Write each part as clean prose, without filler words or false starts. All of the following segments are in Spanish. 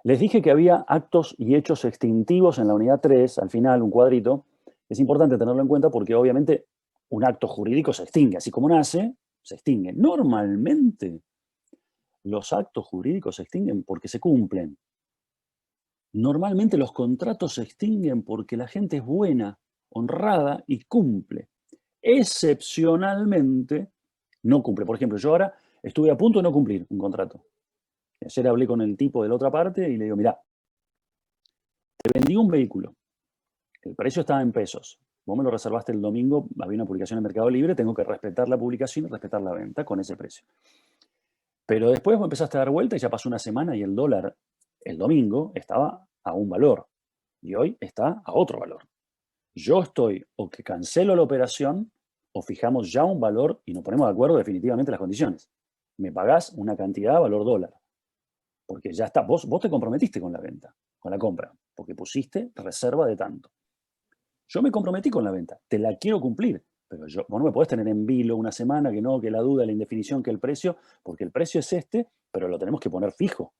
Les dije que había actos y hechos extintivos en la unidad 3, al final, un cuadrito. Es importante tenerlo en cuenta porque obviamente un acto jurídico se extingue, así como nace, se extingue. Normalmente los actos jurídicos se extinguen porque se cumplen. Normalmente los contratos se extinguen porque la gente es buena, honrada y cumple. Excepcionalmente no cumple. Por ejemplo, yo ahora estuve a punto de no cumplir un contrato. Ayer hablé con el tipo de la otra parte y le digo, mirá, te vendí un vehículo. El precio estaba en pesos. Vos me lo reservaste el domingo, había una publicación en Mercado Libre, tengo que respetar la publicación y respetar la venta con ese precio. Pero después vos empezaste a dar vuelta y ya pasó una semana y el dólar el domingo estaba a un valor y hoy está a otro valor. Yo estoy o que cancelo la operación o fijamos ya un valor y nos ponemos de acuerdo definitivamente las condiciones. Me pagás una cantidad valor dólar, porque ya está, vos te comprometiste con la venta, con la compra, porque pusiste reserva de tanto. Yo me comprometí con la venta, te la quiero cumplir, pero vos no me podés tener en vilo una semana, que no, que la duda, la indefinición, que el precio, porque el precio es este, pero lo tenemos que poner fijo,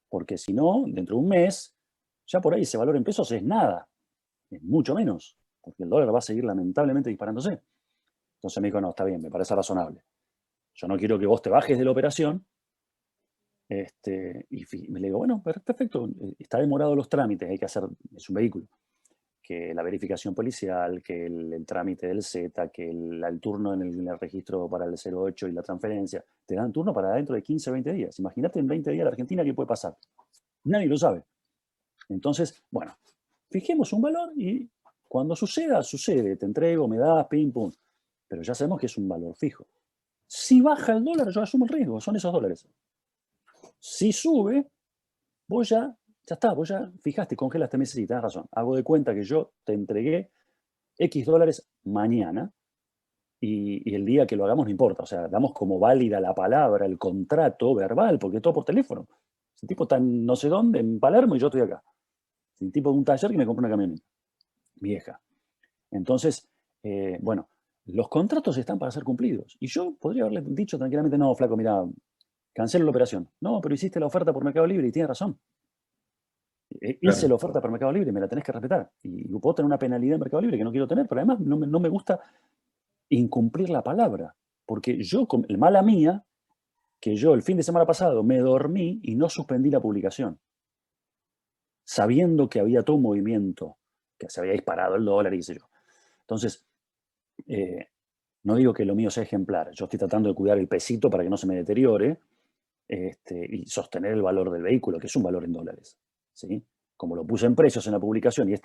porque si no, dentro de un mes, ya por ahí ese valor en pesos es nada, es mucho menos, porque el dólar va a seguir lamentablemente disparándose. Entonces me dijo, no, está bien, me parece razonable. Yo no quiero que vos te bajes de la operación. Y me le digo, bueno, perfecto, está demorado los trámites, hay que hacer, es un vehículo, que la verificación policial, que el trámite del Z, que el turno en el registro para el 08 y la transferencia, te dan turno para dentro de 15, 20 días. Imagínate en 20 días la Argentina qué puede pasar. Nadie lo sabe. Entonces, bueno, fijemos un valor y cuando suceda, sucede. Te entrego, me das, pim, pum. Pero ya sabemos que es un valor fijo. Si baja el dólar, yo asumo el riesgo, son esos dólares. Si sube, vos ya está, vos ya fijaste, congelaste meses y tenés razón. Hago de cuenta que yo te entregué X dólares mañana y el día que lo hagamos no importa. O sea, damos como válida la palabra, el contrato verbal, porque todo por teléfono. El tipo está en no sé dónde, en Palermo, y yo estoy acá. El tipo de un taller que me compra una camioneta vieja. Entonces, bueno, los contratos están para ser cumplidos. Y yo podría haberle dicho tranquilamente, no, flaco, mira, cancelo la operación. No, pero hiciste la oferta por Mercado Libre y tienes razón. Hice Claro. la oferta por Mercado Libre y me la tenés que respetar. Y puedo tener una penalidad en Mercado Libre que no quiero tener, pero además no me gusta incumplir la palabra. Porque yo, el mala mía, que yo el fin de semana pasado me dormí y no suspendí la publicación, sabiendo que había todo un movimiento, que se había disparado el dólar y qué sé yo. Entonces, no digo que lo mío sea ejemplar, yo estoy tratando de cuidar el pesito para que no se me deteriore y sostener el valor del vehículo, que es un valor en dólares. ¿Sí? Como lo puse en precios en la publicación y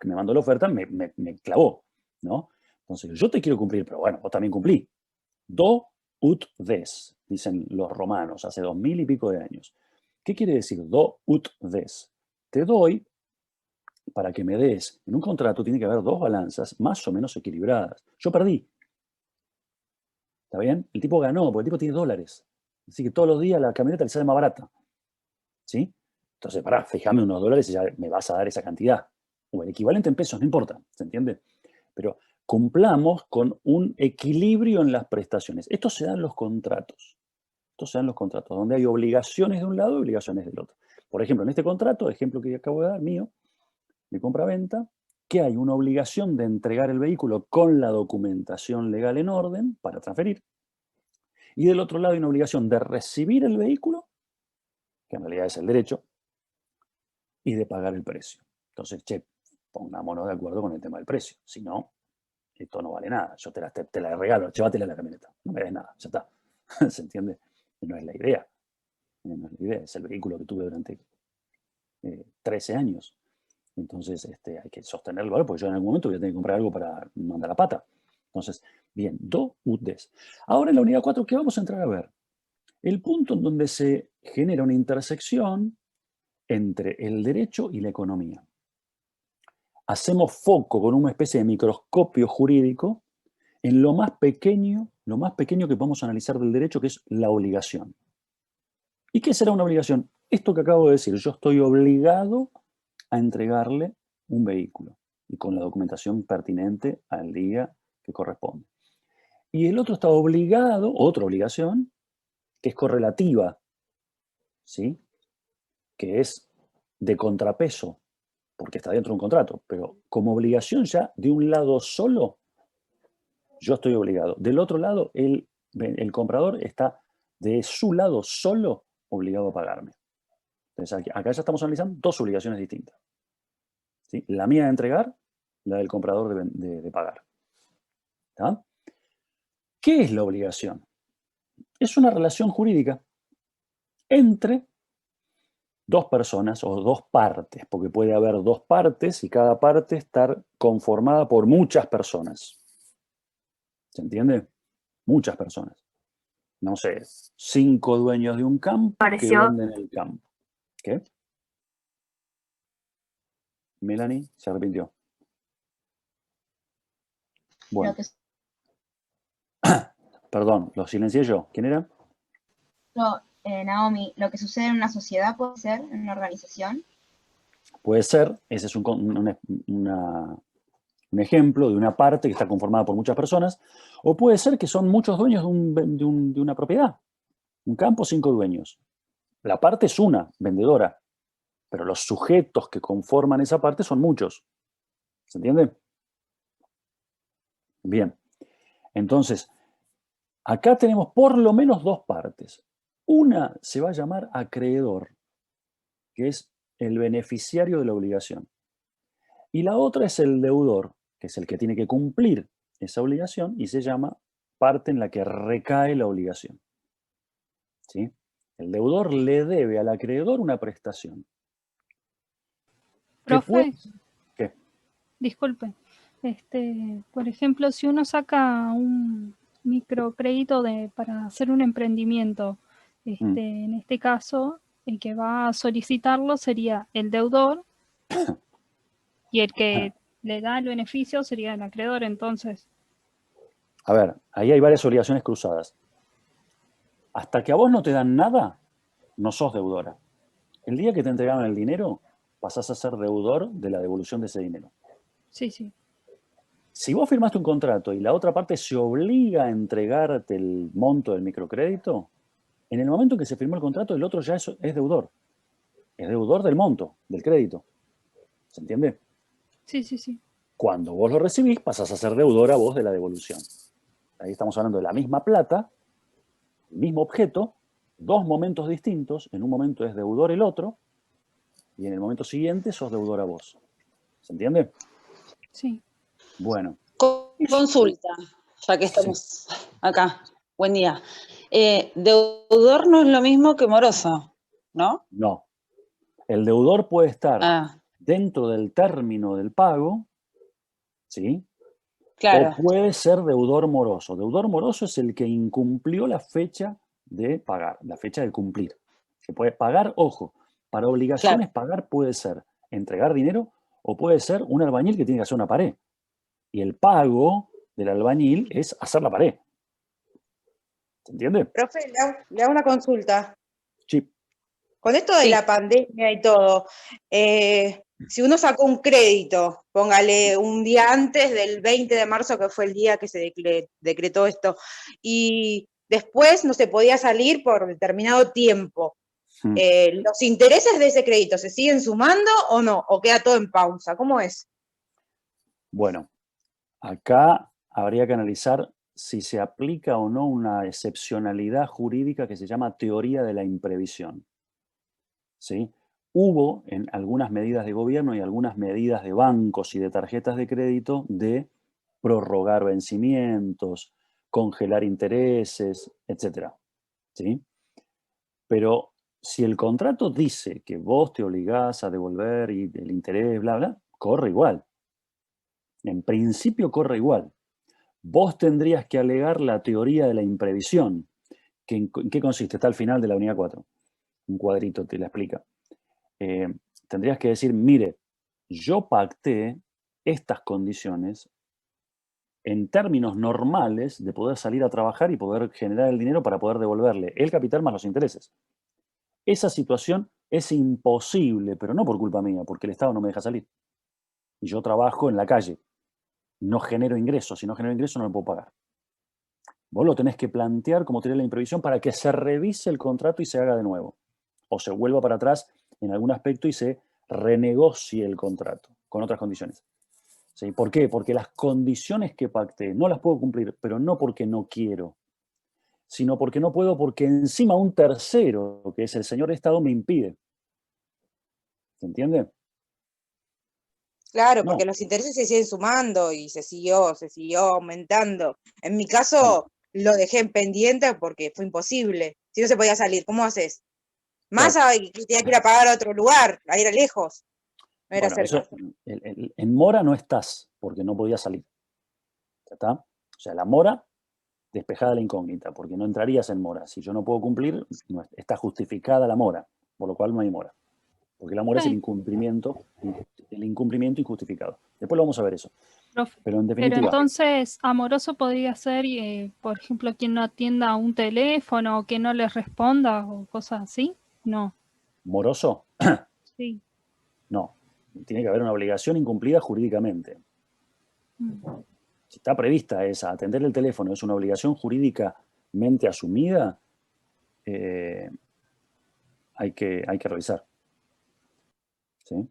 me mandó la oferta, me clavó, ¿no? Entonces, yo te quiero cumplir, pero bueno, vos también cumplí. Do ut des, dicen los romanos, hace 2000 y pico de años. ¿Qué quiere decir do ut des? Te doy para que me des. En un contrato tiene que haber dos balanzas más o menos equilibradas. Yo perdí, ¿está bien? El tipo ganó, porque el tipo tiene dólares. Así que todos los días la camioneta le sale más barata. ¿Sí? Entonces, pará, fíjame unos dólares y ya me vas a dar esa cantidad. O el equivalente en pesos, no importa, ¿se entiende? Pero cumplamos con un equilibrio en las prestaciones. Esto se da en los contratos. Esto se da en los contratos, donde hay obligaciones de un lado y obligaciones del otro. Por ejemplo, en este contrato, ejemplo que acabo de dar, mío, de compra-venta, que hay una obligación de entregar el vehículo con la documentación legal en orden para transferir. Y del otro lado hay una obligación de recibir el vehículo, que en realidad es el derecho, y de pagar el precio. Entonces, che, pongámonos de acuerdo con el tema del precio. Si no, esto no vale nada. Yo te la regalo, llévatela la camioneta. No me des nada, ya está. ¿Se entiende? No es la idea. No es la idea. Es el vehículo que tuve durante 13 años. Entonces, hay que sostener el valor, porque yo en algún momento voy a tener que comprar algo para no andar la pata. Entonces, bien, do ut des. Ahora en la unidad 4, ¿qué vamos a entrar a ver? El punto en donde se genera una intersección entre el derecho y la economía. Hacemos foco con una especie de microscopio jurídico en lo más pequeño que podemos analizar del derecho, que es la obligación. ¿Y qué será una obligación? Esto que acabo de decir, yo estoy obligado a entregarle un vehículo y con la documentación pertinente al día que corresponde. Y el otro está obligado, otra obligación, que es correlativa, ¿sí? Que es de contrapeso, porque está dentro de un contrato, pero como obligación ya de un lado solo, yo estoy obligado. Del otro lado, el comprador está de su lado solo obligado a pagarme. Entonces, acá ya estamos analizando dos obligaciones distintas, ¿sí? La mía de entregar, la del comprador de pagar. ¿Tá? ¿Qué es la obligación? Es una relación jurídica entre dos personas o dos partes, porque puede haber dos partes y cada parte estar conformada por muchas personas. ¿Se entiende? Muchas personas. No sé, 5 dueños de un campo que Pareció. venden el campo. ¿Qué? Melanie se arrepintió. Lo Bueno, que perdón, lo silencié yo. ¿Quién era? Naomi, lo que sucede en una sociedad puede ser, en una organización. Puede ser, ese es un ejemplo de una parte que está conformada por muchas personas, o puede ser que son muchos dueños de una propiedad. Un campo, 5 dueños. La parte es una, vendedora, pero los sujetos que conforman esa parte son muchos. ¿Se entiende? Bien. Entonces, acá tenemos por lo menos dos partes. Una se va a llamar acreedor, que es el beneficiario de la obligación. Y la otra es el deudor, que es el que tiene que cumplir esa obligación y se llama parte en la que recae la obligación. ¿Sí? El deudor le debe al acreedor una prestación. ¿Qué puede? Profe, ¿Qué? disculpe. Por ejemplo, si uno saca un microcrédito para hacer un emprendimiento, en este caso, el que va a solicitarlo sería el deudor y el que le da el beneficio sería el acreedor, entonces. A ver, ahí hay varias obligaciones cruzadas. Hasta que a vos no te dan nada, no sos deudora. El día que te entregaron el dinero, pasás a ser deudor de la devolución de ese dinero. Sí, sí. Si vos firmaste un contrato y la otra parte se obliga a entregarte el monto del microcrédito, en el momento en que se firmó el contrato, el otro ya es deudor. Es deudor del monto, del crédito. ¿Se entiende? Sí, sí, sí. Cuando vos lo recibís, pasás a ser deudora vos de la devolución. Ahí estamos hablando de la misma plata, el mismo objeto, dos momentos distintos. En un momento es deudor el otro y en el momento siguiente sos deudora vos. ¿Se entiende? Sí. Bueno. Consulta, ya que Sí. estamos acá. Buen día. Deudor no es lo mismo que moroso, ¿no? No. El deudor puede estar dentro del término del pago, ¿sí? Claro. O puede ser deudor moroso. Deudor moroso es el que incumplió la fecha de pagar, la fecha de cumplir. Se puede pagar, ojo, para obligaciones pagar puede ser entregar dinero o puede ser un albañil que tiene que hacer una pared. Y el pago del albañil es hacer la pared. ¿Se entiende? Profe, le hago una consulta. Sí. Con esto de la pandemia y todo, si uno sacó un crédito, póngale un día antes del 20 de marzo, que fue el día que se decretó esto, y después no se podía salir por determinado tiempo, ¿los intereses de ese crédito se siguen sumando o no? ¿O queda todo en pausa? ¿Cómo es? Bueno, acá habría que analizar si se aplica o no una excepcionalidad jurídica que se llama teoría de la imprevisión. ¿Sí? Hubo en algunas medidas de gobierno y algunas medidas de bancos y de tarjetas de crédito de prorrogar vencimientos, congelar intereses, etc. ¿Sí? Pero si el contrato dice que vos te obligás a devolver y el interés, bla, bla, corre igual. En principio corre igual. Vos tendrías que alegar la teoría de la imprevisión. ¿En qué consiste? Está al final de la unidad 4. Un cuadrito te la explica. Tendrías que decir, mire, yo pacté estas condiciones en términos normales de poder salir a trabajar y poder generar el dinero para poder devolverle el capital más los intereses. Esa situación es imposible, pero no por culpa mía, porque el Estado no me deja salir. Y yo trabajo en la calle. No genero ingresos. Si no genero ingresos, no me puedo pagar. Vos lo tenés que plantear como teoría de la imprevisión para que se revise el contrato y se haga de nuevo. O se vuelva para atrás en algún aspecto y se renegocie el contrato con otras condiciones. ¿Sí? ¿Por qué? Porque las condiciones que pacté no las puedo cumplir, pero no porque no quiero, sino porque no puedo, porque encima un tercero, que es el señor Estado, me impide. ¿Se entiende? Claro, No. porque los intereses se siguen sumando y se siguió aumentando. En mi Bueno, caso, lo dejé en pendiente porque fue imposible. Si no se podía salir, ¿cómo haces? Más claro. que tenía que ir a pagar a otro lugar, a ir a lejos, no era Bueno, eso, cerca. en mora no estás, porque no podías salir. ¿Ya está? O sea, la mora, despejada la incógnita, porque no entrarías en mora. Si yo no puedo cumplir, no está justificada la mora, por lo cual no hay mora. Porque la mora es el Sí, incumplimiento injustificado. Después lo vamos a ver eso. profe. Pero en Pero definitiva, entonces, amoroso podría ser, por ejemplo, quien no atienda un teléfono o que no les responda o cosas así. No, moroso, sí. no. Tiene que haber una obligación incumplida jurídicamente. Mm. Si está prevista esa, atender el teléfono es una obligación jurídicamente asumida, hay que revisar. ¿Sí?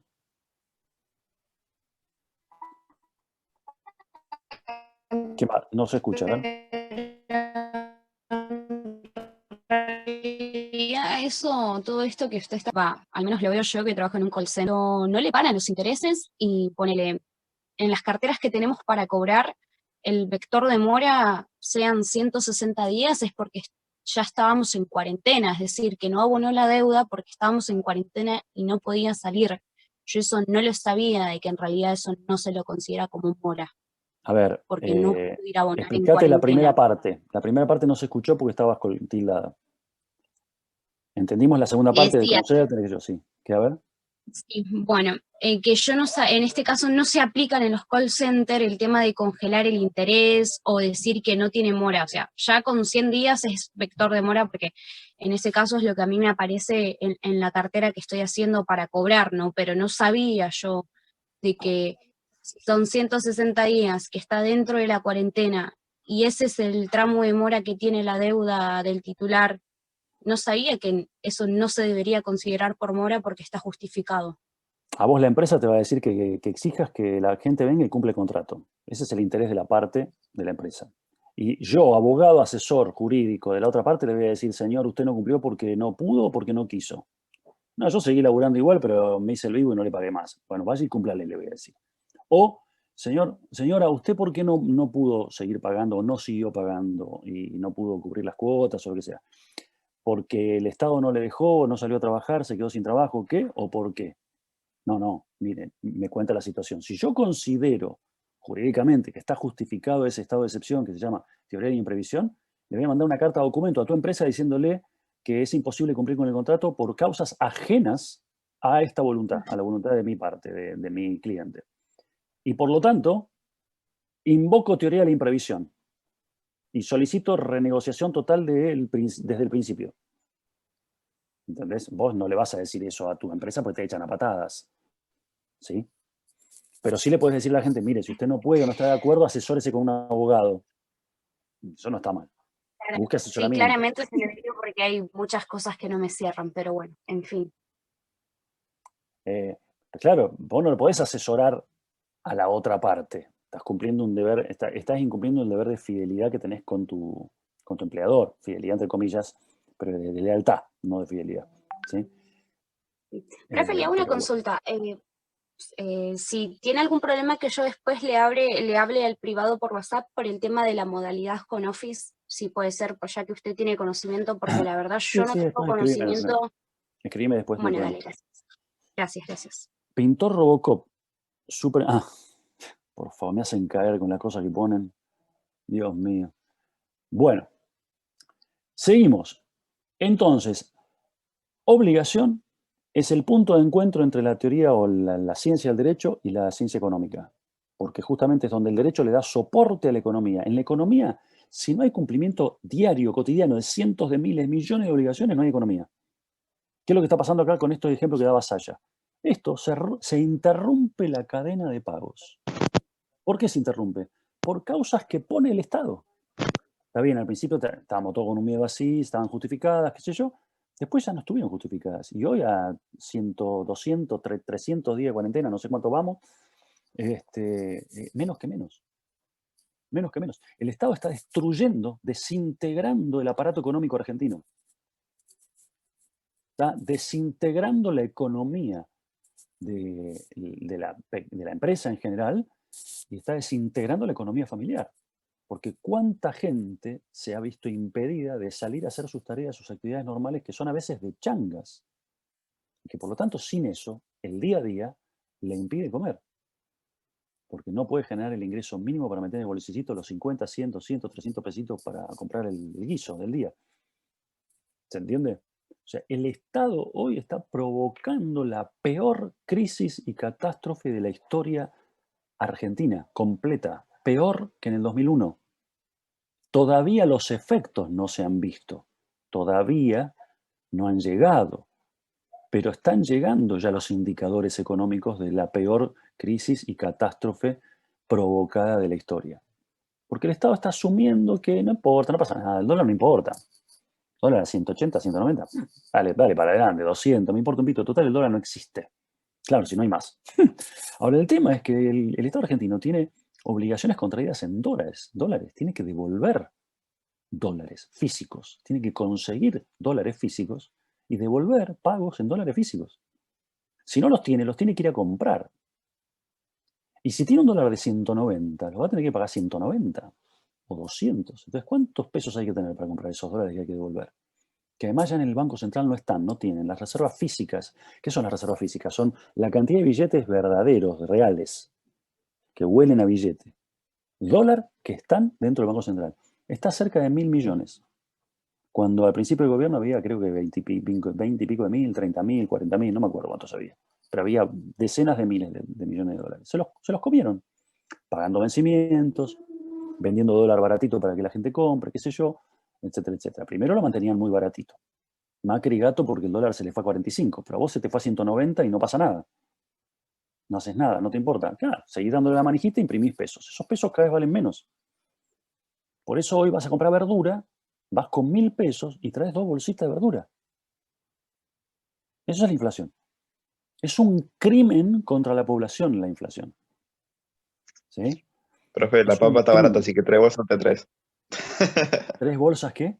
¿Qué más? No se escucha, ¿verdad? Eso, todo esto que usted está, al menos lo veo yo que trabajo en un call center, no le paran los intereses y ponele, en las carteras que tenemos para cobrar, el vector de mora sean 160 días, es porque ya estábamos en cuarentena, es decir, que no abonó la deuda porque estábamos en cuarentena y no podía salir. Yo eso no lo sabía, de que en realidad eso no se lo considera como mora, A ver, porque no pude ir a abonar en explicate la primera cuarentena. parte. La primera parte no se escuchó porque estabas tildada. ¿Entendimos la segunda Y parte de decía, conocer? Yo sí. ¿Qué a ver? sí, bueno, que yo no en este caso no se aplican en los call centers el tema de congelar el interés o decir que no tiene mora, o sea, ya con 100 días es vector de mora porque en ese caso es lo que a mí me aparece en la cartera que estoy haciendo para cobrar, ¿no? Pero no sabía yo de que si son 160 días, que está dentro de la cuarentena y ese es el tramo de mora que tiene la deuda del titular. No sabía que eso no se debería considerar por mora porque está justificado. A vos la empresa te va a decir que exijas que la gente venga y cumpla el contrato. Ese es el interés de la parte de la empresa. Y yo, abogado, asesor jurídico de la otra parte, le voy a decir, señor, usted no cumplió porque no pudo o porque no quiso. No, yo seguí laburando igual, pero me hice el vivo y no le pagué más. Bueno, vaya y cúmplale, le voy a decir. O, señora, ¿usted por qué no pudo seguir pagando o no siguió pagando y no pudo cubrir las cuotas o lo que sea? ¿Porque el Estado no le dejó, no salió a trabajar, se quedó sin trabajo, qué? ¿O por qué? No, miren, me cuenta la situación. Si yo considero jurídicamente que está justificado ese estado de excepción que se llama teoría de imprevisión, le voy a mandar una carta de documento a tu empresa diciéndole que es imposible cumplir con el contrato por causas ajenas a esta voluntad, a la voluntad de mi parte, de mi cliente. Y por lo tanto, invoco teoría de la imprevisión y solicito renegociación total desde el principio. ¿Entendés? Vos no le vas a decir eso a tu empresa porque te echan a patadas. ¿Sí? Pero sí le puedes decir a la gente, mire, si usted no puede o no está de acuerdo, asesórese con un abogado. Eso no está mal. Busque Sí, asesoramiento. claramente se lo digo porque hay muchas cosas que no me cierran, pero bueno, en fin. Claro, vos no le podés asesorar a la otra parte. Estás cumpliendo un deber, estás incumpliendo el deber de fidelidad que tenés con tu empleador. Fidelidad entre comillas, pero de lealtad, no de fidelidad. ¿Sí? Profe, le hago una Pero bueno. consulta. Si tiene algún problema que yo después le hable al privado por WhatsApp por el tema de la modalidad con Office, si puede ser, pues ya que usted tiene conocimiento, porque la verdad Sí, yo no tengo después conocimiento. escribime después, no hay Bueno, problema. dale, gracias. Gracias. Pintor Robocop. Super. Por favor, me hacen caer con las cosas que ponen. Dios mío. Bueno, seguimos. Entonces, obligación es el punto de encuentro entre la teoría o la ciencia del derecho y la ciencia económica, porque justamente es donde el derecho le da soporte a la economía. En la economía, si no hay cumplimiento diario, cotidiano, de cientos de miles, millones de obligaciones, no hay economía. ¿Qué es lo que está pasando acá con estos ejemplos que daba Saya? Esto se interrumpe la cadena de pagos. ¿Por qué se interrumpe? Por causas que pone el Estado. Está bien, al principio estábamos todos con un miedo así, estaban justificadas, qué sé yo. Después ya no estuvieron justificadas. Y hoy a 100, 200, 300 días de cuarentena, no sé cuánto vamos, menos que menos. Menos que menos. El Estado está destruyendo, desintegrando el aparato económico argentino. Está desintegrando la economía de la empresa en general y está desintegrando la economía familiar. Porque cuánta gente se ha visto impedida de salir a hacer sus tareas, sus actividades normales, que son a veces de changas. Y que por lo tanto, sin eso, el día a día le impide comer. Porque no puede generar el ingreso mínimo para meter en el bolsillito los 50, 100, 200, 300 pesitos para comprar el guiso del día. ¿Se entiende? O sea, el Estado hoy está provocando la peor crisis y catástrofe de la historia argentina, completa. Peor que en el 2001. Todavía los efectos no se han visto. Todavía no han llegado. Pero están llegando ya los indicadores económicos de la peor crisis y catástrofe provocada de la historia. Porque el Estado está asumiendo que no importa, no pasa nada, el dólar no importa. El dólar a 180, 190, dale para adelante, 200, me importa un pito, total el dólar no existe. Claro, si no hay más. Ahora el tema es que el Estado argentino tiene obligaciones contraídas en dólares, tiene que devolver dólares físicos, tiene que conseguir dólares físicos y devolver pagos en dólares físicos. Si no los tiene que ir a comprar. Y si tiene un dólar de 190, lo va a tener que pagar 190 o 200. Entonces, ¿cuántos pesos hay que tener para comprar esos dólares que hay que devolver? Que además ya en el Banco Central no tienen las reservas físicas. ¿Qué son las reservas físicas? Son la cantidad de billetes verdaderos, reales, que huelen a billete. Dólar que están dentro del Banco Central. Está cerca de 1.000 millones. Cuando al principio del gobierno había, creo que 20 y pico de mil, 30.000, 40.000, no me acuerdo cuántos había. Pero había decenas de miles de millones de dólares. Se los comieron, pagando vencimientos, vendiendo dólar baratito para que la gente compre, qué sé yo, etcétera, etcétera. Primero lo mantenían muy baratito. Macri gato porque el dólar se le fue a 45, pero a vos se te fue a 190 y no pasa nada. No haces nada, no te importa. Claro, seguís dándole la manijita e imprimís pesos. Esos pesos cada vez valen menos. Por eso hoy vas a comprar verdura, vas con 1.000 pesos y traes 2 bolsitas de verdura. Eso es la inflación. Es un crimen contra la población la inflación. ¿Sí? Profe, la Es un papa está barata, crimen. así que 3 bolsas te traes. ¿3 bolsas qué?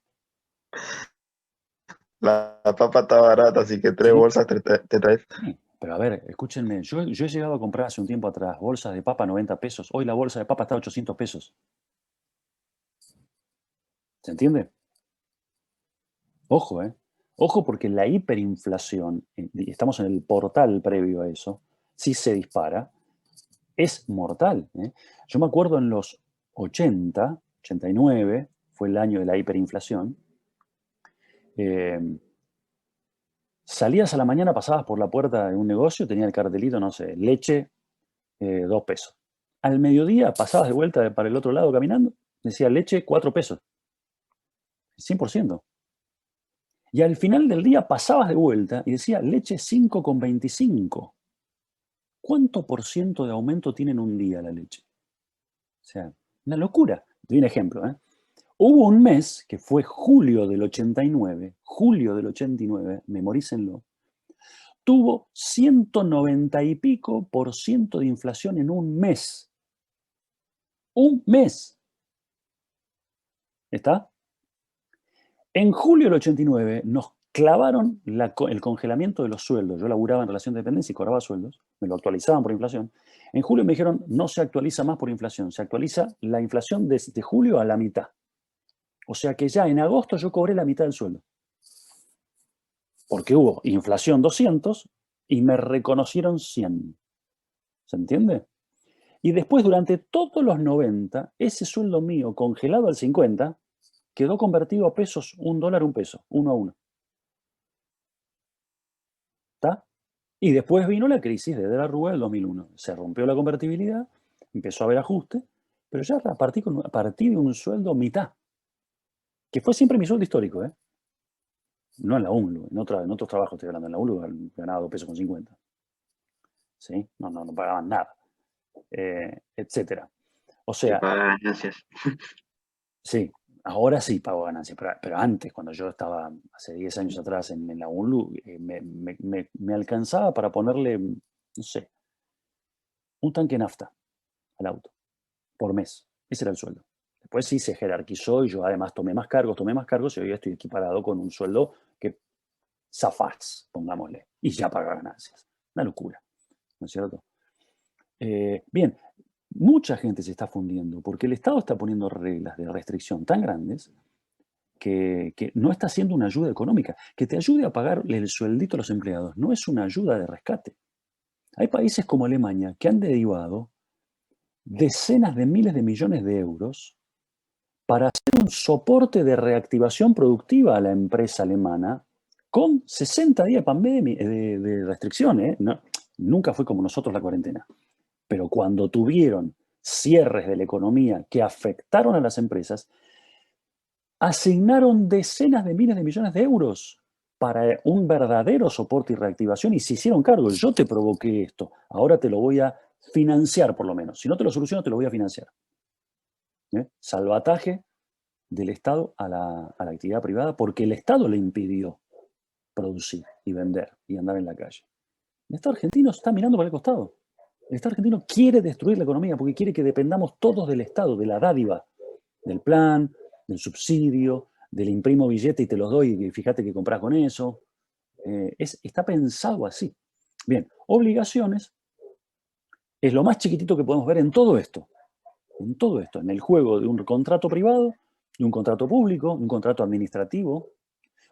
La papa está barata, así que 3 Sí. bolsas te traes. Sí. Pero a ver, escúchenme, yo he llegado a comprar hace un tiempo atrás bolsas de papa a 90 pesos. Hoy la bolsa de papa está a 800 pesos. ¿Se entiende? Ojo, ¿eh? Ojo porque la hiperinflación, y estamos en el portal previo a eso, si se dispara, es mortal. Yo me acuerdo en los 80, 89, fue el año de la hiperinflación, salías a la mañana, pasabas por la puerta de un negocio, tenía el cartelito, no sé, leche, 2 pesos. Al mediodía pasabas de vuelta para el otro lado caminando, decía leche, 4 pesos. 100%. Y al final del día pasabas de vuelta y decía leche 5,25. ¿Cuánto por ciento de aumento tiene en un día la leche? O sea, una locura. Te doy un ejemplo. Hubo un mes, que fue julio del 89, memorícenlo, tuvo 190 y pico por ciento de inflación en un mes. Un mes. ¿Está? En julio del 89 nos clavaron el congelamiento de los sueldos. Yo laburaba en relación de dependencia y cobraba sueldos, me lo actualizaban por inflación. En julio me dijeron, no se actualiza más por inflación, se actualiza la inflación desde julio a la mitad. O sea que ya en agosto yo cobré la mitad del sueldo. Porque hubo inflación 200 y me reconocieron 100. ¿Se entiende? Y después, durante todos los 90, ese sueldo mío congelado al 50 quedó convertido a pesos, $1, $1 peso, 1 a 1. ¿Está? Y después vino la crisis de la Rúa del 2001. Se rompió la convertibilidad, empezó a haber ajuste, pero ya a partir de un sueldo mitad, que fue siempre mi sueldo histórico, ¿eh? No en la UNLU, en otros trabajos estoy hablando. En la UNLU ganaba 2 pesos con 50. ¿Sí? No pagaban nada. Etcétera. O Se sea, paga ganancias. sí, Ahora sí pago ganancias, pero antes, cuando yo estaba hace 10 años atrás en la UNLU, me alcanzaba para ponerle, no sé, un tanque de nafta al auto por mes. Ese era el sueldo. Después sí se jerarquizó y yo además tomé más cargos y hoy estoy equiparado con un sueldo que zafás, pongámosle, y ya paga ganancias. Una locura, ¿no es cierto? Bien, mucha gente se está fundiendo porque el Estado está poniendo reglas de restricción tan grandes que no está haciendo una ayuda económica. Que te ayude a pagar el sueldito a los empleados no es una ayuda de rescate. Hay países como Alemania que han derivado decenas de miles de millones de euros para hacer un soporte de reactivación productiva a la empresa alemana con 60 días de restricción. No, nunca fue como nosotros la cuarentena. Pero cuando tuvieron cierres de la economía que afectaron a las empresas, asignaron decenas de miles de millones de euros para un verdadero soporte y reactivación y se hicieron cargo. Yo te provoqué esto, ahora te lo voy a financiar por lo menos. Si no te lo soluciono, te lo voy a financiar. Salvataje del Estado a la actividad privada porque el Estado le impidió producir y vender y andar en la calle. El Estado argentino está mirando para el costado. El Estado argentino quiere destruir la economía porque quiere que dependamos todos del Estado, de la dádiva, del plan, del subsidio, del imprimo billete y te los doy y fíjate que compras con eso. Está pensado así. Bien, obligaciones es lo más chiquitito que podemos ver en todo esto. En todo esto, en el juego de un contrato privado, de un contrato público, un contrato administrativo,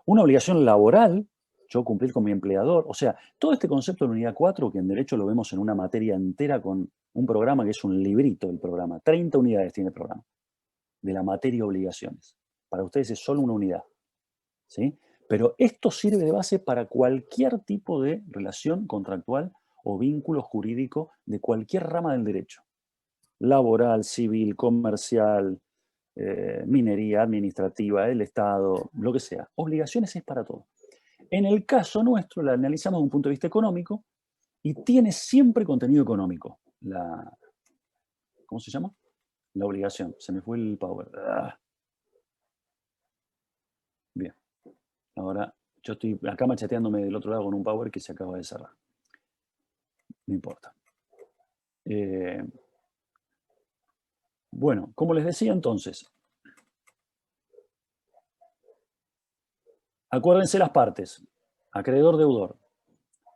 una obligación laboral, yo cumplir con mi empleador. O sea, todo este concepto de unidad 4, que en derecho lo vemos en una materia entera con un programa que es un librito el programa. 30 unidades tiene el programa de la materia obligaciones. Para ustedes es solo una unidad, ¿sí? Pero esto sirve de base para cualquier tipo de relación contractual o vínculo jurídico de cualquier rama del derecho. Laboral, civil, comercial, minería, administrativa, el Estado, lo que sea. Obligaciones es para todo. En el caso nuestro la analizamos desde un punto de vista económico y tiene siempre contenido económico. ¿Cómo se llama? La obligación. Se me fue el power. Bien. Ahora yo estoy acá macheteándome del otro lado con un power que se acaba de cerrar. No importa. Bueno, como les decía entonces, acuérdense las partes, acreedor-deudor.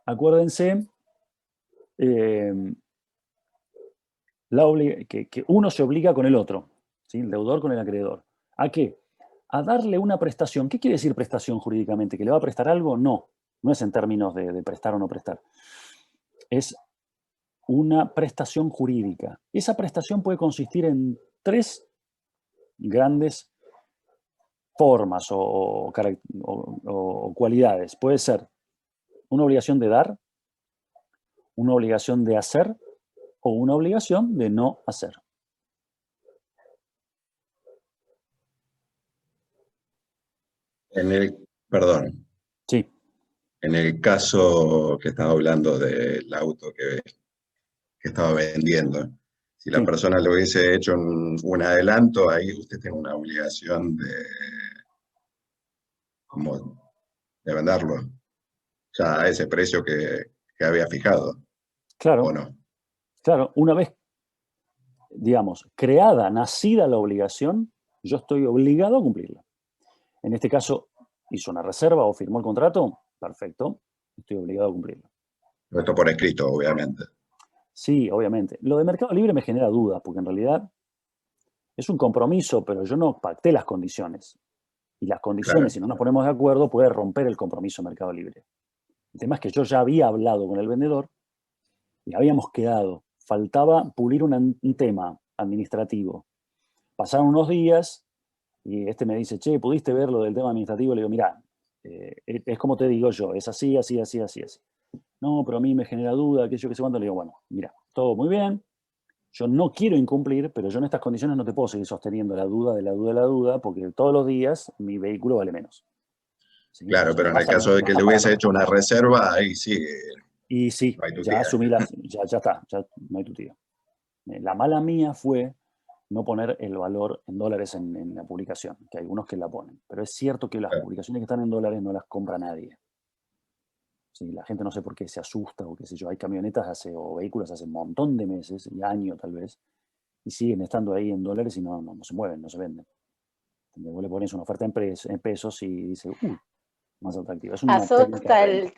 Acuérdense que uno se obliga con el otro, ¿sí? El deudor con el acreedor. ¿A qué? A darle una prestación. ¿Qué quiere decir prestación jurídicamente? ¿Que le va a prestar algo? No, no es en términos de prestar o no prestar. Es una prestación jurídica. Esa prestación puede consistir en 3 grandes formas o cualidades. Puede ser una obligación de dar, una obligación de hacer o una obligación de no hacer. Perdón, Sí, en el caso que estaba hablando del auto que estaba vendiendo, si la sí. persona le hubiese hecho un adelanto, ahí usted tiene una obligación de venderlo, ya a ese precio que había fijado, Claro, ¿o no? claro. Una vez, digamos, creada, nacida la obligación, yo estoy obligado a cumplirla. En este caso, hizo una reserva o firmó el contrato, perfecto, estoy obligado a cumplirlo. Esto por escrito, obviamente. Sí, obviamente. Lo de Mercado Libre me genera dudas, porque en realidad es un compromiso, pero yo no pacté las condiciones. Y las condiciones, Claro. si no nos ponemos de acuerdo, puede romper el compromiso de Mercado Libre. El tema es que yo ya había hablado con el vendedor y habíamos quedado. Faltaba pulir un tema administrativo. Pasaron unos días y este me dice, che, ¿pudiste ver lo del tema administrativo? Le digo, mirá, es como te digo yo, es así, así, así, así, así. No, pero a mí me genera duda, qué sé yo, qué sé cuánto. Le digo, bueno, mira, todo muy bien, yo no quiero incumplir, pero yo en estas condiciones no te puedo seguir sosteniendo la duda de la duda de la duda, porque todos los días mi vehículo vale menos. ¿Sí? Claro, Entonces, pero en el caso de que le hubiese hecho una reserva, ahí sí, y sí, no hay tu ya tía. asumí ya está, ya no hay tu tío. La mala mía fue no poner el valor en dólares en la publicación, que hay algunos que la ponen. Pero es cierto que las Claro. publicaciones que están en dólares no las compra nadie. Sí, la gente no sé por qué se asusta o qué sé yo. Hay camionetas o vehículos hace un montón de meses, y años tal vez, y siguen estando ahí en dólares y no se mueven, no se venden. Entonces, vos le pones una oferta en pesos y dice, más atractiva. Es una técnica Asusta de venta.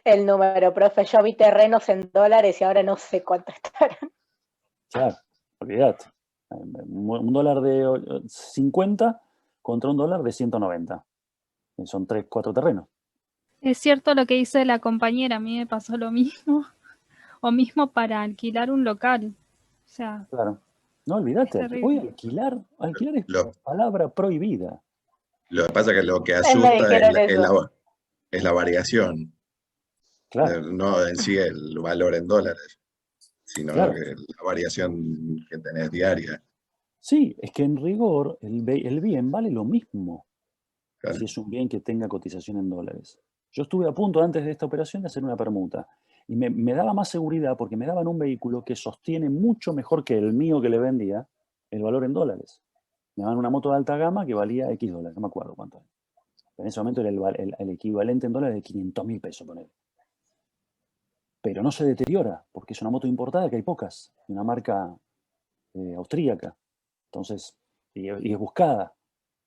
el número, profe. Yo vi terrenos en dólares y ahora no sé cuánto estarán. Claro, olvídate. Un dólar de 50 contra un dólar de 190. Son 3, 4 terrenos. Es cierto lo que dice la compañera, a mí me pasó lo mismo. O mismo para alquilar un local. O sea, Claro. No, es olvídate. Hoy terrible. alquilar es Lo, palabra prohibida. lo que pasa es que lo que Me asusta es dijeron la, es eso. la- es la variación, Claro, no en sí el valor en dólares, sino claro. que la variación que tenés diaria. Sí, es que en rigor el bien vale lo mismo Claro. si es un bien que tenga cotización en dólares. Yo estuve a punto antes de esta operación de hacer una permuta y me daba más seguridad porque me daban un vehículo que sostiene mucho mejor que el mío que le vendía el valor en dólares. Me daban una moto de alta gama que valía X dólares, no me acuerdo cuánto era. En ese momento era el equivalente en dólares de 500.000 pesos, poner. Pero no se deteriora porque es una moto importada que hay pocas, de una marca austríaca. Entonces, y es buscada.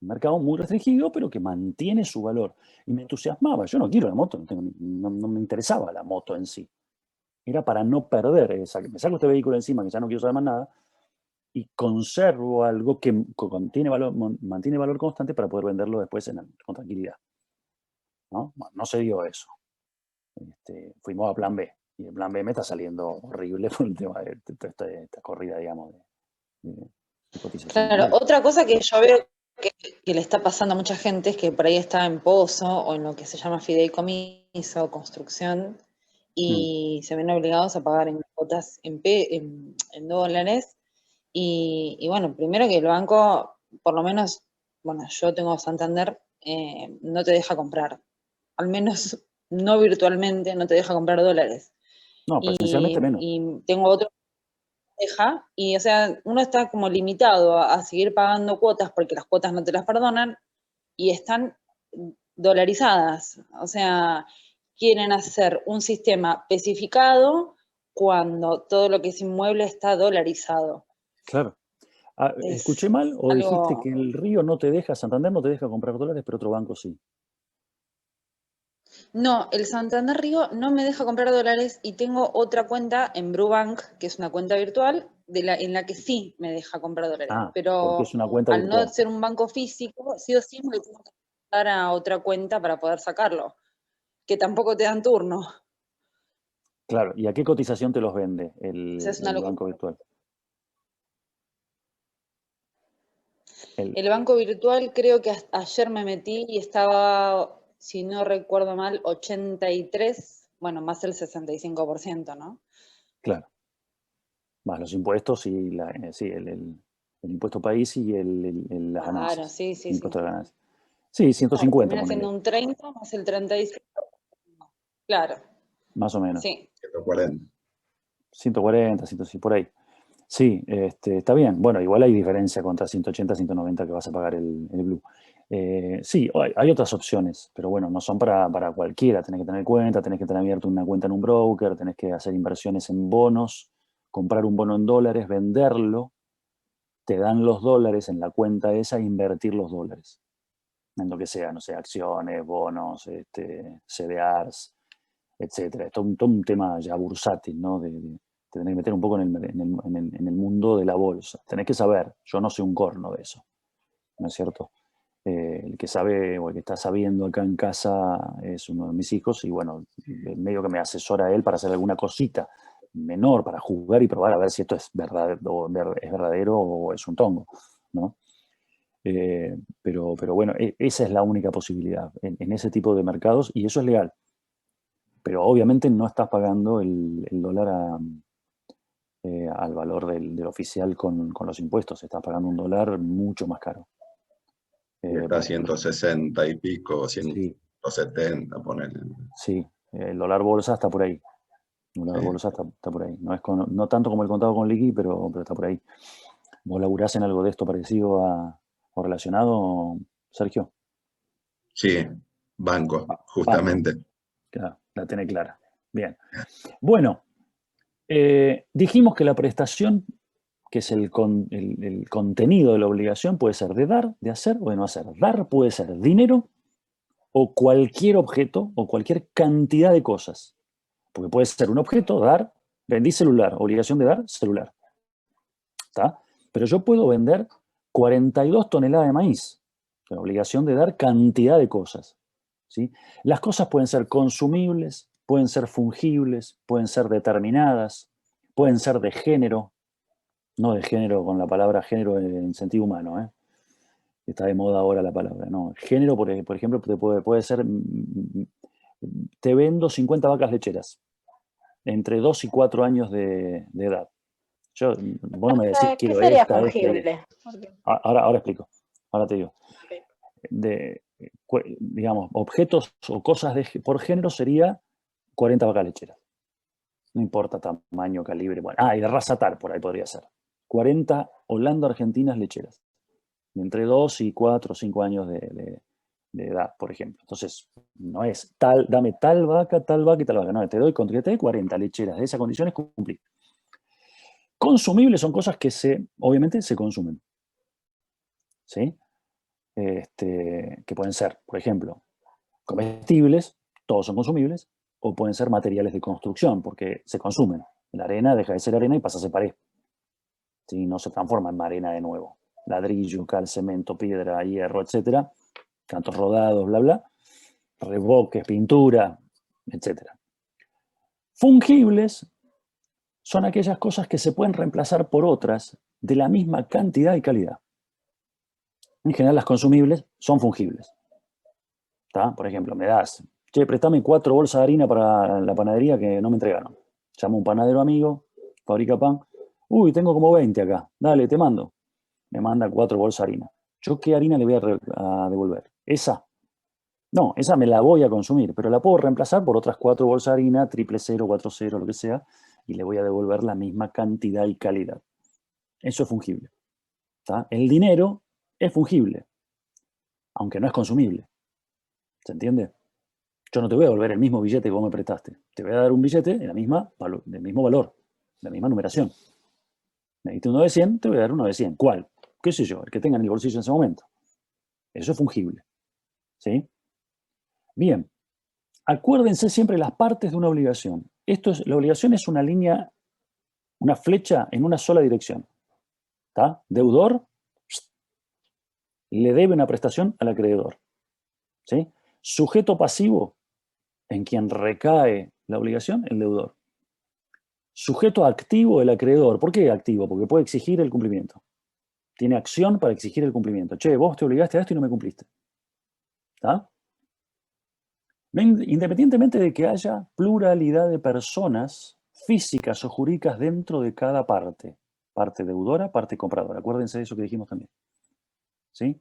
Un mercado muy restringido, pero que mantiene su valor. Y me entusiasmaba. Yo no quiero la moto, no me interesaba la moto en sí. Era para no perder esa. Me saco este vehículo encima, que ya no quiero saber más nada, y conservo algo que mantiene valor constante para poder venderlo después con tranquilidad. ¿No? Bueno, no se dio eso. Fuimos a plan B. Y el plan B me está saliendo horrible por el tema de esta corrida, digamos, de cotización. Claro, otra cosa que yo veo que le está pasando a mucha gente es que por ahí está en pozo o en lo que se llama fideicomiso o construcción y se ven obligados a pagar en cuotas en dólares. Y bueno, primero que el banco, por lo menos, bueno, yo tengo Santander, no te deja comprar, al menos no virtualmente, no te deja comprar dólares. No, presencialmente menos. Y tengo otro deja, y o sea, uno está como limitado a seguir pagando cuotas porque las cuotas no te las perdonan y están dolarizadas. O sea, quieren hacer un sistema especificado cuando todo lo que es inmueble está dolarizado. Claro. ¿Escuché mal o dijiste que el Río no te deja, Santander no te deja comprar dólares, pero otro banco sí? No, el Santander Río no me deja comprar dólares y tengo otra cuenta en Brubank, que es una cuenta virtual, en la que sí me deja comprar dólares. Porque Pero es una cuenta al virtual. no ser un banco físico, sí o sí me tengo que dar a otra cuenta para poder sacarlo, que tampoco te dan turno. Claro, ¿y a qué cotización te los vende Esa es una el locura. banco virtual? El banco virtual creo que ayer me metí y estaba, si no recuerdo mal, 83, bueno, más el 65%, ¿no? Claro. Más los impuestos y sí, el impuesto país y las ganancias. Claro, sí, sí, el sí. impuesto de ganancias. Sí, 150. Termina siendo un 30 más el 35. Claro. Más o menos. Sí. 140. 140, 150, por ahí. Sí, está bien. Bueno, igual hay diferencia contra 180, 190 que vas a pagar el Blue. Sí, hay otras opciones, pero bueno, no son para cualquiera. Tenés que tener cuenta, tenés que tener abierto una cuenta en un broker, tenés que hacer inversiones en bonos, comprar un bono en dólares, venderlo, te dan los dólares en la cuenta esa e invertir los dólares. En lo que sea, no sé, acciones, bonos, CDRs, etcétera. Es todo un tema ya bursátil, ¿no? Te tenés que meter un poco en el mundo de la bolsa. Tenés que saber, yo no soy un corno de eso, ¿no es cierto? El que sabe o el que está sabiendo acá en casa es uno de mis hijos y bueno, medio que me asesora él para hacer alguna cosita menor, para jugar y probar a ver si esto es verdadero o es un tongo, ¿no? Pero bueno, esa es la única posibilidad en ese tipo de mercados y eso es legal. Pero obviamente no estás pagando el dólar al valor del oficial con los impuestos. Estás pagando un dólar mucho más caro. Está a 160 y pico, 170, ponerle. Sí, el dólar bolsa está por ahí. El dólar bolsa está por ahí. No tanto como el contado con liqui, pero está por ahí. ¿Vos laburás en algo de esto parecido o relacionado, Sergio? Sí, banco, Banco. justamente. Claro, la tenés clara. Bien. Bueno, dijimos que la prestación, que es el contenido de la obligación, puede ser de dar, de hacer o de no hacer. Dar puede ser dinero o cualquier objeto o cualquier cantidad de cosas. Porque puede ser un objeto, dar, vendí celular, obligación de dar, celular. ¿Está? Pero yo puedo vender 42 toneladas de maíz, la obligación de dar cantidad de cosas. ¿Sí? Las cosas pueden ser consumibles, pueden ser fungibles, pueden ser determinadas, pueden ser de género, no de género con la palabra género en sentido humano, ¿eh? Está de moda ahora la palabra, no. Género, por ejemplo, puede ser, te vendo 50 vacas lecheras, entre 2 y 4 años de edad. Vos no me decís, ¿Qué quiero sería esta. fungible? Ahora explico, ahora te digo. Ok. Digamos, objetos o cosas por género sería 40 vacas lecheras. No importa tamaño, calibre. Bueno, y de raza tal, por ahí podría ser. 40 holando-argentinas lecheras. Entre 2 y 4 o 5 años de edad, por ejemplo. Entonces, no es dame tal vaca y tal vaca. No, te doy 40 lecheras. De esas condiciones cumplí. Consumibles son cosas que obviamente se consumen. ¿Sí? Que pueden ser, por ejemplo, comestibles, todos son consumibles, o pueden ser materiales de construcción, porque se consumen. La arena deja de ser arena y pasa a ser pared. ¿Sí? No se transforma en arena de nuevo. Ladrillo, cal, cemento, piedra, hierro, etcétera, cantos rodados, bla, bla, reboques, pintura, etcétera. Fungibles son aquellas cosas que se pueden reemplazar por otras de la misma cantidad y calidad. En general, las consumibles son fungibles. ¿Tá? Por ejemplo, me das, préstame 4 bolsas de harina para la panadería que no me entregaron. Llamo a un panadero amigo, fabrica pan. Uy, tengo como 20 acá. Dale, te mando. Me manda 4 bolsas de harina. ¿Yo qué harina le voy a devolver? ¿Esa? No, esa me la voy a consumir, pero la puedo reemplazar por otras 4 bolsas de harina, 000, 40, lo que sea, y le voy a devolver la misma cantidad y calidad. Eso es fungible. ¿Tá? El dinero es fungible, aunque no es consumible. ¿Se entiende? Yo no te voy a devolver el mismo billete que vos me prestaste. Te voy a dar un billete del mismo valor, de la misma numeración. Me diste uno de 100, te voy a dar uno de 100. ¿Cuál? ¿Qué sé yo? El que tenga en el bolsillo en ese momento. Eso es fungible. ¿Sí? Bien. Acuérdense siempre las partes de una obligación. La obligación es una línea, una flecha en una sola dirección. ¿Está? Deudor le debe una prestación al acreedor. ¿Sí? Sujeto pasivo, en quien recae la obligación, el deudor. Sujeto activo, el acreedor. ¿Por qué activo? Porque puede exigir el cumplimiento. Tiene acción para exigir el cumplimiento. Che, vos te obligaste a esto y no me cumpliste. ¿Está? Independientemente de que haya pluralidad de personas físicas o jurídicas dentro de cada parte. Parte deudora, parte compradora. Acuérdense de eso que dijimos también. ¿Sí?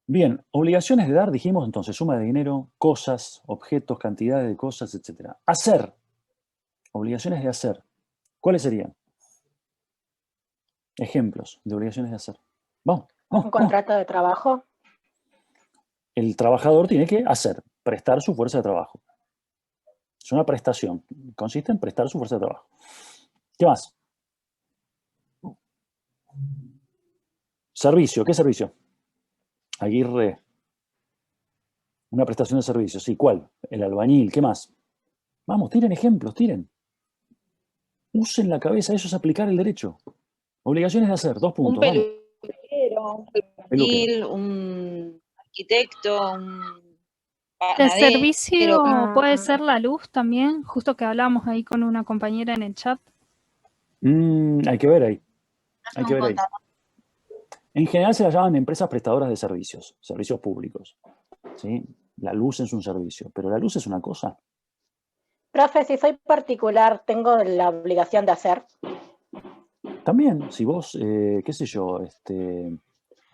Bien, obligaciones de dar, dijimos entonces, suma de dinero, cosas, objetos, cantidades de cosas, etc. Hacer. Obligaciones de hacer. ¿Cuáles serían? Ejemplos de obligaciones de hacer. Vamos. ¿Un contrato de trabajo? El trabajador tiene que hacer, prestar su fuerza de trabajo. Es una prestación. Consiste en prestar su fuerza de trabajo. ¿Qué más? Servicio. ¿Qué servicio? Aguirre. Una prestación de servicio. Sí, ¿cuál? El albañil. ¿Qué más? Vamos, tiren ejemplos, tiren. Usen la cabeza. Eso es aplicar el derecho. Obligaciones de hacer. 2 puntos. Un peluquero, un albañil, un arquitecto, un El panadero. servicio puede ser la luz también, justo que hablamos ahí con una compañera en el chat. Hay que ver ahí. Hay que ver ahí. En general se las llaman empresas prestadoras de servicios públicos. ¿Sí? La luz es un servicio, pero la luz es una cosa. Profe, si soy particular, ¿tengo la obligación de hacer? También, si vos, qué sé yo,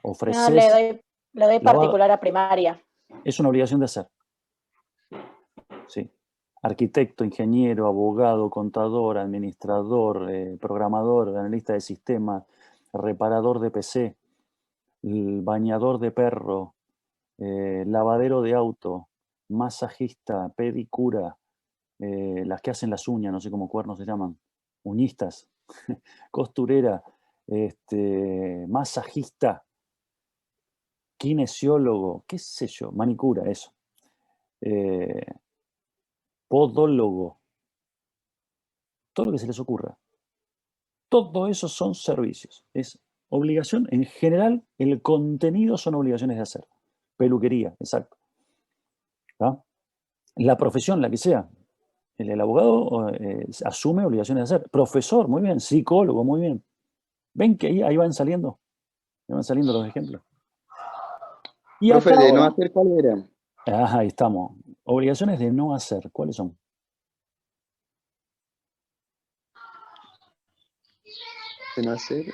ofreces... No, le doy particular a primaria. Es una obligación de hacer. Sí. Arquitecto, ingeniero, abogado, contador, administrador, programador, analista de sistemas, reparador de PC, el bañador de perro, lavadero de auto, masajista, pedicura, las que hacen las uñas, no sé cómo cuernos se llaman, uñistas, costurera, masajista, kinesiólogo, qué sé yo, manicura, eso. Podólogo, todo lo que se les ocurra. Todo eso son servicios. Es obligación, en general, el contenido son obligaciones de hacer. Peluquería, exacto. ¿Tá? La profesión, la que sea. El abogado asume obligaciones de hacer. Profesor, muy bien. Psicólogo, muy bien. ¿Ven que ahí van saliendo? Ahí van saliendo los ejemplos. Y Profe, acá de no ahora, hacer, ¿cuál era? ahí estamos. Obligaciones de no hacer. ¿Cuáles son? De no hacer.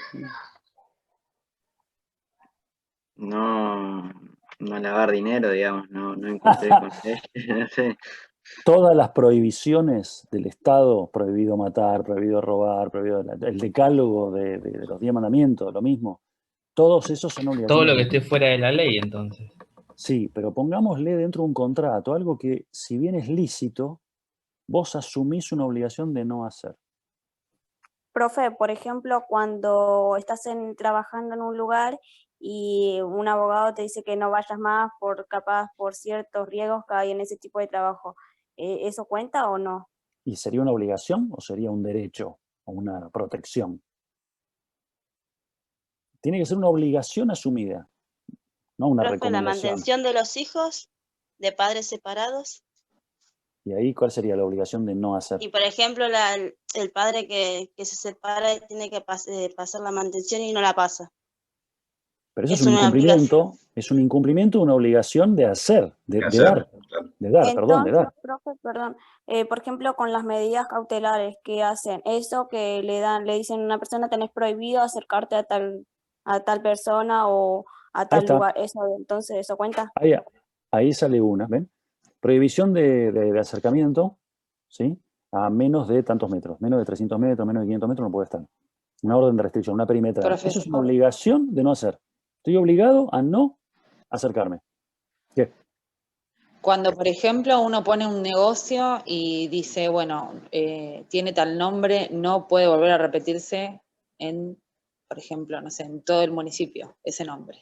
No lavar dinero, digamos, no incumplir con no sé. Todas las prohibiciones del Estado, prohibido matar, prohibido robar, prohibido el decálogo de los 10 mandamientos, lo mismo. Todos esos son obligaciones. Todo lo que esté fuera de la ley, entonces. Sí, pero pongámosle dentro de un contrato algo que, si bien es lícito, vos asumís una obligación de no hacer. Profe, por ejemplo, cuando estás trabajando en un lugar y un abogado te dice que no vayas más por ciertos riesgos que hay en ese tipo de trabajo, ¿eso cuenta o no? ¿Y sería una obligación o sería un derecho o una protección? Tiene que ser una obligación asumida, no una Profe, la recomendación. mantención de los hijos de padres separados. ¿Y ahí cuál sería la obligación de no hacer? Y por ejemplo, el padre que se separa tiene que pasar la mantención y no la pasa. Pero eso es un incumplimiento, una obligación de hacer, de dar. Entonces, profe, perdón, por ejemplo, con las medidas cautelares que hacen, eso que le dicen a una persona, tenés prohibido acercarte a tal persona o a tal lugar, entonces, ¿eso cuenta? Ahí sale una, ¿ven? Prohibición de acercamiento, ¿sí? A menos de tantos metros, menos de 300 metros, menos de 500 metros no puede estar. Una orden de restricción, una perimetral. Profesor. Eso es una obligación de no hacer. Estoy obligado a no acercarme. ¿Qué? Cuando, por ejemplo, uno pone un negocio y dice, bueno, tiene tal nombre, no puede volver a repetirse en, por ejemplo, no sé, en todo el municipio, ese nombre.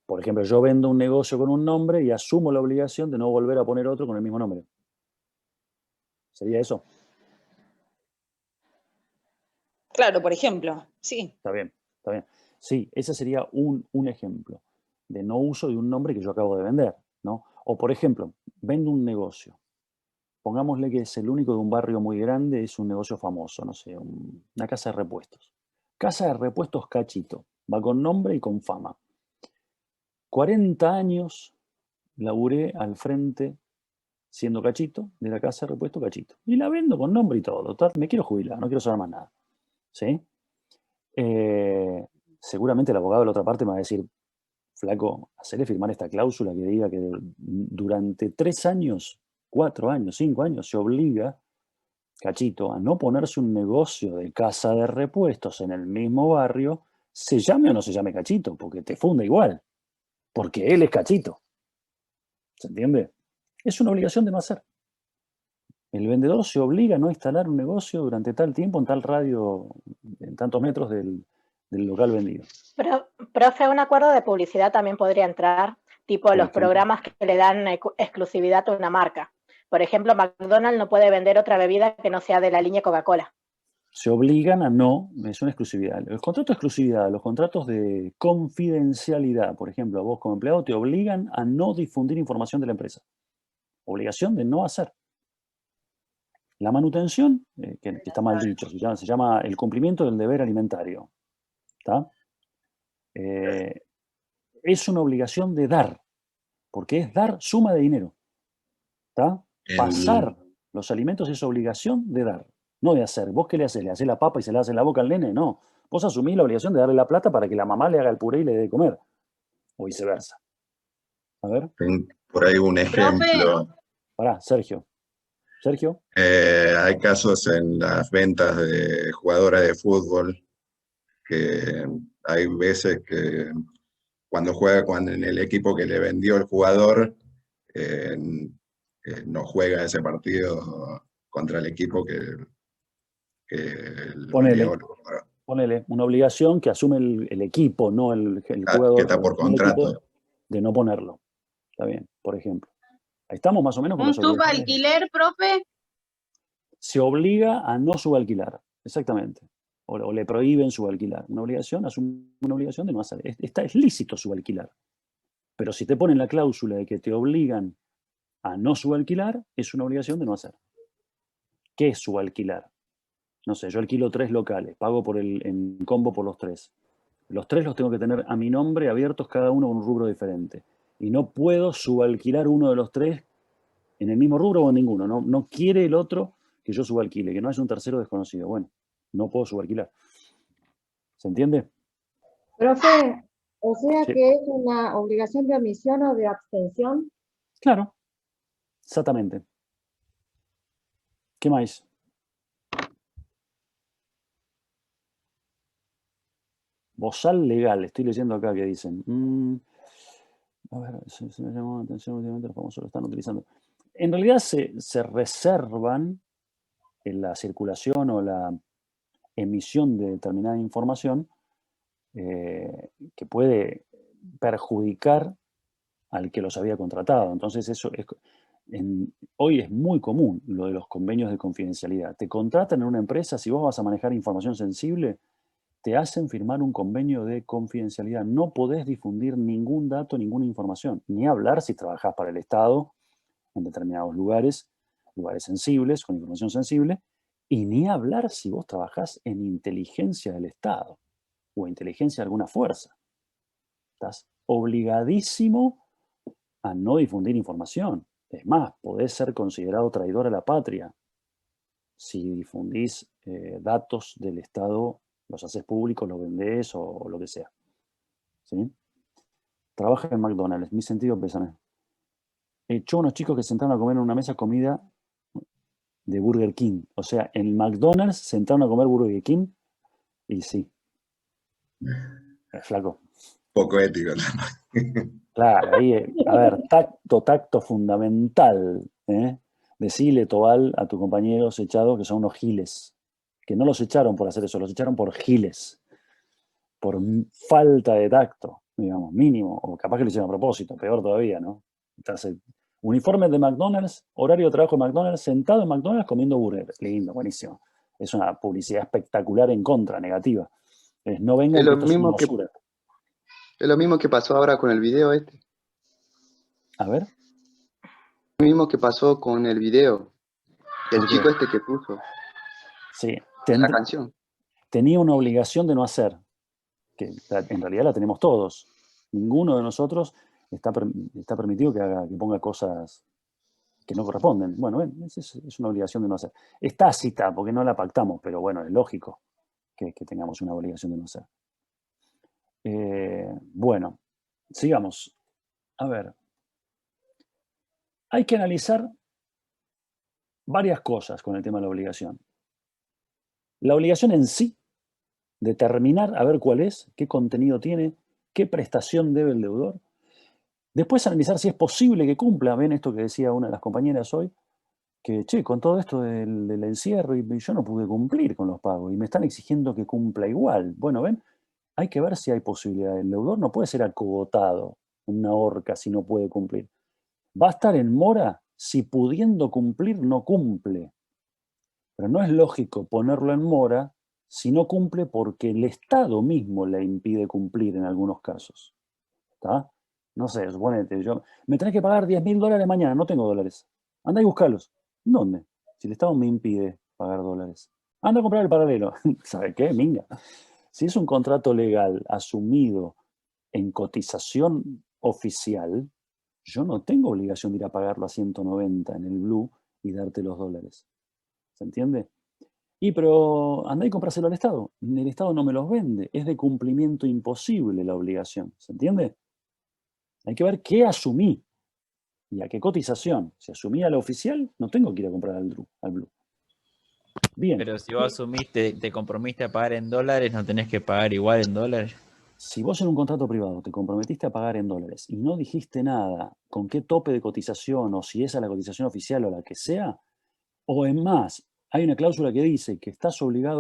Por ejemplo, yo vendo un negocio con un nombre y asumo la obligación de no volver a poner otro con el mismo nombre. ¿Sería eso? Claro, por ejemplo, sí. Está bien, está bien. Sí, ese sería un ejemplo de no uso de un nombre que yo acabo de vender, ¿no? O, por ejemplo, vendo un negocio. Pongámosle que es el único de un barrio muy grande, es un negocio famoso, no sé, una casa de repuestos. Casa de repuestos Cachito. Va con nombre y con fama. 40 años laburé al frente, siendo Cachito, de la casa de repuestos Cachito. Y la vendo con nombre y todo. Me quiero jubilar, no quiero saber más nada. ¿Sí? Seguramente el abogado de la otra parte me va a decir, flaco, hacerle firmar esta cláusula que diga que durante 3 años, 4 años, 5 años, se obliga Cachito a no ponerse un negocio de casa de repuestos en el mismo barrio, se llame o no se llame Cachito, porque te funda igual, porque él es Cachito. ¿Se entiende? Es una obligación de no hacer. El vendedor se obliga a no instalar un negocio durante tal tiempo, en tal radio, en tantos metros del local vendido. Pero, profe, un acuerdo de publicidad también podría entrar, tipo los programas que le dan exclusividad a una marca. Por ejemplo, McDonald's no puede vender otra bebida que no sea de la línea Coca-Cola. Se obligan a no, es una exclusividad. Los contratos de exclusividad, los contratos de confidencialidad, por ejemplo, a vos como empleado te obligan a no difundir información de la empresa. Obligación de no hacer. La manutención, que está mal dicho, se llama el cumplimiento del deber alimentario. ¿Está? Es una obligación de dar, porque es dar suma de dinero. ¿Está? Pasar los alimentos es obligación de dar, no de hacer. ¿Vos qué le haces? ¿Le haces la papa y se la hace en la boca al nene? No. Vos asumís la obligación de darle la plata para que la mamá le haga el puré y le dé de comer. O viceversa. A ver. Por ahí un ejemplo. Pará, Sergio. Hay casos en las ventas de jugadoras de fútbol que hay veces que cuando juega en el equipo que le vendió el jugador, no juega ese partido contra el equipo que lo vendió. Ponele una obligación que asume el equipo, no el Que jugador. está por contrato. De no ponerlo. Está bien, por ejemplo. Ahí estamos más o menos con ¿Un subalquiler, profe? Se obliga a no subalquilar, exactamente. O le prohíben subalquilar. Una obligación, asume una obligación de no hacer. Es lícito subalquilar. Pero si te ponen la cláusula de que te obligan a no subalquilar, es una obligación de no hacer. ¿Qué es subalquilar? No sé, yo alquilo 3 locales, pago en combo por los 3. Los 3 los tengo que tener a mi nombre, abiertos cada uno con un rubro diferente. Y no puedo subalquilar uno de los 3 en el mismo rubro o en ninguno. No quiere el otro que yo subalquile, que no es un tercero desconocido. Bueno, no puedo subalquilar. ¿Se entiende? Profe, o sea Sí. que es una obligación de omisión o de abstención. Claro, exactamente. ¿Qué más? Bozal legal, estoy leyendo acá que dicen. A ver, se me llamó la atención últimamente, los famosos lo están utilizando. En realidad se reservan en la circulación o la emisión de determinada información que puede perjudicar al que los había contratado. Entonces eso hoy es muy común lo de los convenios de confidencialidad. Te contratan en una empresa, si vos vas a manejar información sensible, te hacen firmar un convenio de confidencialidad. No podés difundir ningún dato, ninguna información, ni hablar si trabajás para el Estado en determinados lugares sensibles, con información sensible, y ni hablar si vos trabajás en inteligencia del Estado o inteligencia de alguna fuerza. Estás obligadísimo a no difundir información. Es más, podés ser considerado traidor a la patria si difundís datos del Estado, los haces públicos, los vendés o lo que sea. ¿Sí? Trabaja en McDonald's, mi sentido pésame. Echó unos chicos que se sentaron a comer en una mesa comida de Burger King. O sea, en McDonald's se sentaron a comer Burger King y sí. Flaco. Poco ético. Claro, ahí, a ver, tacto fundamental. Decile, Tobal, a tus compañeros echados que son unos giles. Que no los echaron por hacer eso, los echaron por giles. Por falta de tacto, digamos, mínimo. O capaz que lo hicieron a propósito, peor todavía, ¿no? Entonces, uniforme de McDonald's, horario de trabajo de McDonald's, sentado en McDonald's comiendo burger. Lindo, buenísimo. Es una publicidad espectacular en contra, negativa. No vengan, Es lo que esto es una mismo que, basura. es lo mismo que pasó ahora con el video este. A ver. Lo mismo que pasó con el video. El chico este que puso. Sí. La canción. Tenía una obligación de no hacer, que en realidad la tenemos todos. Ninguno de nosotros está permitido que ponga cosas que no corresponden. Bueno, es una obligación de no hacer. Es tácita, porque no la pactamos, pero bueno, es lógico que tengamos una obligación de no hacer. Bueno, sigamos. A ver. Hay que analizar varias cosas con el tema de la obligación. La obligación en sí, determinar a ver cuál es, qué contenido tiene, qué prestación debe el deudor. Después analizar si es posible que cumpla. Ven esto que decía una de las compañeras hoy, que con todo esto del encierro y yo no pude cumplir con los pagos y me están exigiendo que cumpla igual. Bueno, ven, hay que ver si hay posibilidad. El deudor no puede ser acogotado, una horca, si no puede cumplir. Va a estar en mora si pudiendo cumplir no cumple. Pero no es lógico ponerlo en mora si no cumple porque el Estado mismo le impide cumplir en algunos casos. ¿Está? No sé, suponete, me tenés que pagar $10.000 mañana, no tengo dólares. Anda y buscalos. ¿Dónde? Si el Estado me impide pagar dólares. Anda a comprar el paralelo. ¿Sabe qué? Minga. Si es un contrato legal asumido en cotización oficial, yo no tengo obligación de ir a pagarlo a 190 en el Blue y darte los dólares. ¿Se entiende? Pero andá y compráselo al Estado. El Estado no me los vende. Es de cumplimiento imposible la obligación. ¿Se entiende? Hay que ver qué asumí y a qué cotización. Si asumí a la oficial, no tengo que ir a comprar al Blue. Bien. Pero si vos asumiste, te comprometiste a pagar en dólares, ¿no tenés que pagar igual en dólares? Si vos en un contrato privado te comprometiste a pagar en dólares y no dijiste nada con qué tope de cotización o si esa es la cotización oficial o la que sea, o en más, hay una cláusula que dice que estás obligado